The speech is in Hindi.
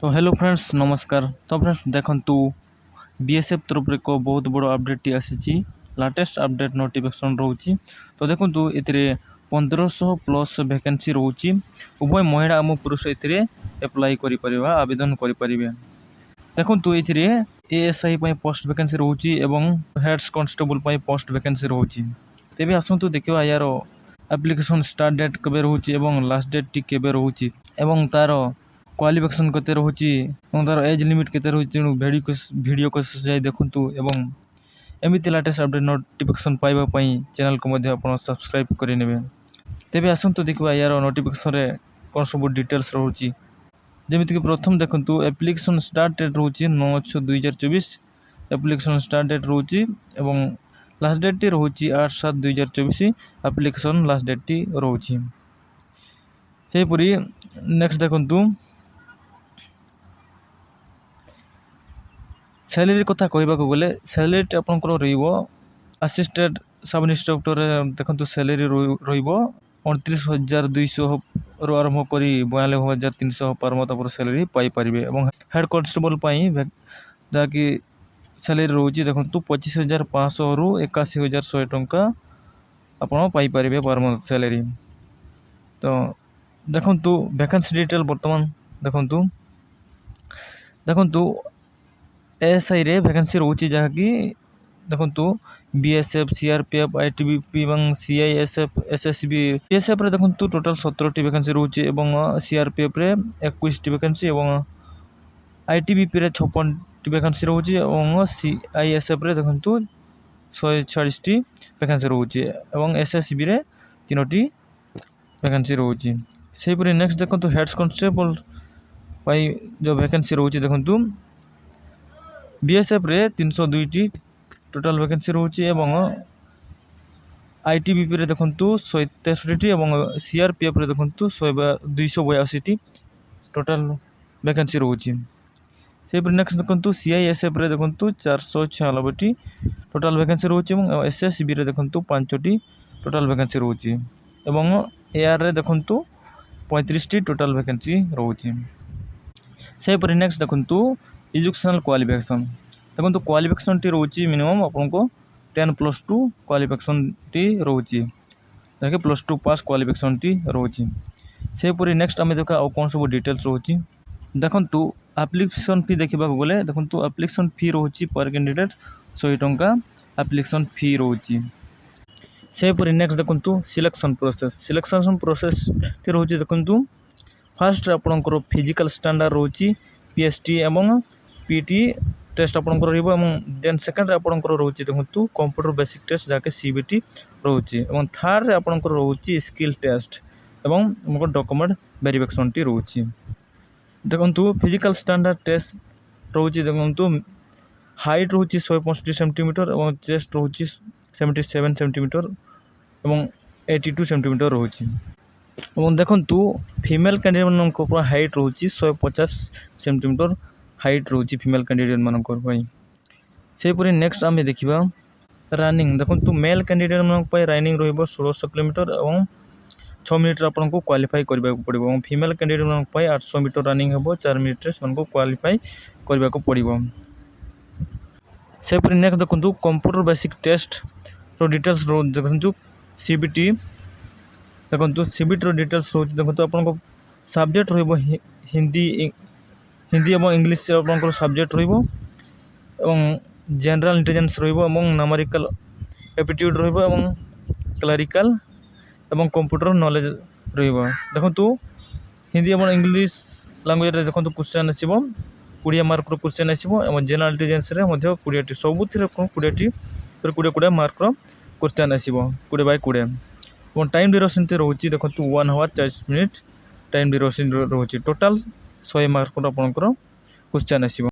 तो हेलो फ्रेंड्स नमस्कार। तो फ्रेंड्स देखंतु बीएसएफ तरफ एक बहुत बड़ अपडेट आसी लाटेस्ट अपडेट नोटिफिकेशन रोची। तो देखंतु एथिरे 1500 प्लस वैकेंसी रोची। उभय महिला और पुरुष एथिरे अप्लाई करि परिबा आवेदन करि परिबे। देखंतु एथिरे एएसआई पय पोस्ट वैकेंसी रोची एवं हेड्स कांस्टेबल पय पोस्ट वैकेंसी रोची। तेबे आसंतु देखिबा यार एप्लिकेशन स्टार्ट डेट केबे रोची एवं लास्ट डेट टी केबे रोची एवं तार क्वालिफिकेशन केते रोची एवं तार एज लिमिट केते रोची। वीडियो को जाय देखंतु एवं एमिति लेटेस्ट अपडेट नोटिफिकेशन पाइबा पई चैनल को मध्ये आपण सब्सक्राइब करि नेबे। तेबे आसंतु देखिबा यार नोटिफिकेशन रे कोन सब डिटेल्स रोची। जेमिति कि प्रथम देखंतु एप्लिकेशन स्टार्ट डेट रोची 9/6/2024 एप्लिकेशन स्टार्ट डेट रोची एवं लास्ट डेट टी रोची 8/7/2024 एप्लिकेशन लास्ट डेट टी रोची। से पुरी नेक्स्ट देखंतु सैलरी कथा कहबा को गले सैलरी आपनकर रहिबो असिस्टेंट सब इंस्पेक्टर देखंतु सैलरी रहिबो 29,200 रो आरंभ करी 42,300 परमत पर सैलरी पाई परिबे एवं हेड कांस्टेबल पई जाकी सैलरी रोची देखंतु 25,500 रु 81,100 टंका आपण पाई परिबे परमत सैलरी। तो देखंतु वैकेंसी डिटेल वर्तमान देखंतु एएसआई रे वैकेंसी रोची जहाँकि देखंतु बीएसएफ सीआरपीएफ आईटीबीपी एवं सीआईएसएफ एसएसबी बीएसएफ रे देखंतु टोटल 17 टी वैकेंसी रोची एवं सीआरपीएफ रे 21 टी वैकेंसी एवं आईटीबीपी रे 56 टी वैकेंसी रोची एवं सीआईएसएफ रे देखंतु 146 टी वैकेंसी रोची एवं एसएसबी रे 3 टी वैकेंसी रोची। से परे नेक्स्ट देखंतु हेड्स कांस्टेबल पई जो वैकेंसी रोची देखंतु बीएसएफ रे 302 टी टोटल वैकेंसी रोची एवं आईटीबीपी रे देखंतु 163 टी एवं सीआरपीएफ रे देखंतु 282 टी टोटल वैकेंसी रोची। से पर नेक्स्ट देखंतु सीआईएसएफ रे देखंतु 496 टी टोटल वैकेंसी रोची एवं एसएसबी रे देखंतु 5 टी टोटल वैकेंसी रोची एवं एआर रे देखंतु 35 टी टोटल वैकेंसी रोची। से पर नेक्स्ट देखंतु एजुकेशनल क्वालिफिकेशन देखो क्वालिफिकेशन टी रोची मिनिमम आपको 10+2 क्वालिफिकेशन टी रोची जहाँकि +2 पास क्वालिफिकेशन टी रोची। से पूरी नेक्स्ट आम देखा कौन सब डिटेल्स रोची देखंतु एप्लिकेशन फी देखा गले देखंतु एप्लिकेशन फी रोची पर कैंडिडेट 100 टंका एप्लिकेशन फी रोची। से पूरी नेक्स्ट देखंतु सिलेक्शन प्रोसेस टी रोची देखंतु फास्ट आपनकर फिजिकल स्टैंडर्ड रोची पीएसटी एवं पीटी टेस्ट आपनकर रहइबो एवं देन सेकंड रे आपनकर रोची देखंतु कंप्यूटर बेसिक टेस्ट जाके सीबीटी रोची एवं थर्ड रे आपनकर रोची स्किल टेस्ट एवं हमको डॉक्यूमेंट वेरिफिकेशन टी रोची। देखंतु फिजिकल स्टैंडर्ड टेस्ट रोची देखंतु हाइट रोची 165 सेंटीमीटर एवं चेस्ट रोची 77 सेंटीमीटर एवं 82 सेंटीमीटर रोची एवं देखंतु फीमेल कैंडिडेट मानक हाइट रोची 150 सेंटीमीटर हाइट रोची फीमेल कैंडिडेट मानक पई। से पुरी नेक्स्ट आमे देखिबा रनिंग देखंतु मेल कैंडिडेट मानक पई रनिंग रहइबो 1600 किलोमीटर एवं 6 मिनिट आपन को क्वालिफाई करबा को पड़िबो एवं फीमेल कैंडिडेट मानक पई 800 मीटर रनिंग हेबो 4 मिनिट रे सन को क्वालिफाई करबा को पड़िबो। से पुरी नेक्स्ट देखंतु कंप्यूटर बेसिक टेस्ट रो डिटेल्स रो देखंतु सीबीटी देखंतु सीबीटी रो डिटेल्स रो देखंतु आपन को सब्जेक्ट रहइबो हिंदी एवं इंग्लिश से आपन सब्जेक्ट रहिबो एवं जनरल इंटेलिजेंस रहिबो एवं न्यूमेरिकल एप्टीट्यूड रहिबो एवं क्लरिकल एवं कंप्यूटर नॉलेज रहिबो। देखंतु हिंदी एवं इंग्लिश लैंग्वेज रे देखंतु क्वेश्चन आसीबो 20 मार्क रो क्वेश्चन आसीबो एवं जनरल इंटेलिजेंस रे मध्ये 20 टी सबुथिरे 20 टी 20 मार्क रो क्वेश्चन आसीबो 20/20 एवं टाइम ड्यूरेशन ते रहउची देखंतु 1 आवर 40 मिनिट टाइम ड्यूरेशन रहउची टोटल 100 मार्क रो आपनकर क्वेश्चन आसीबो।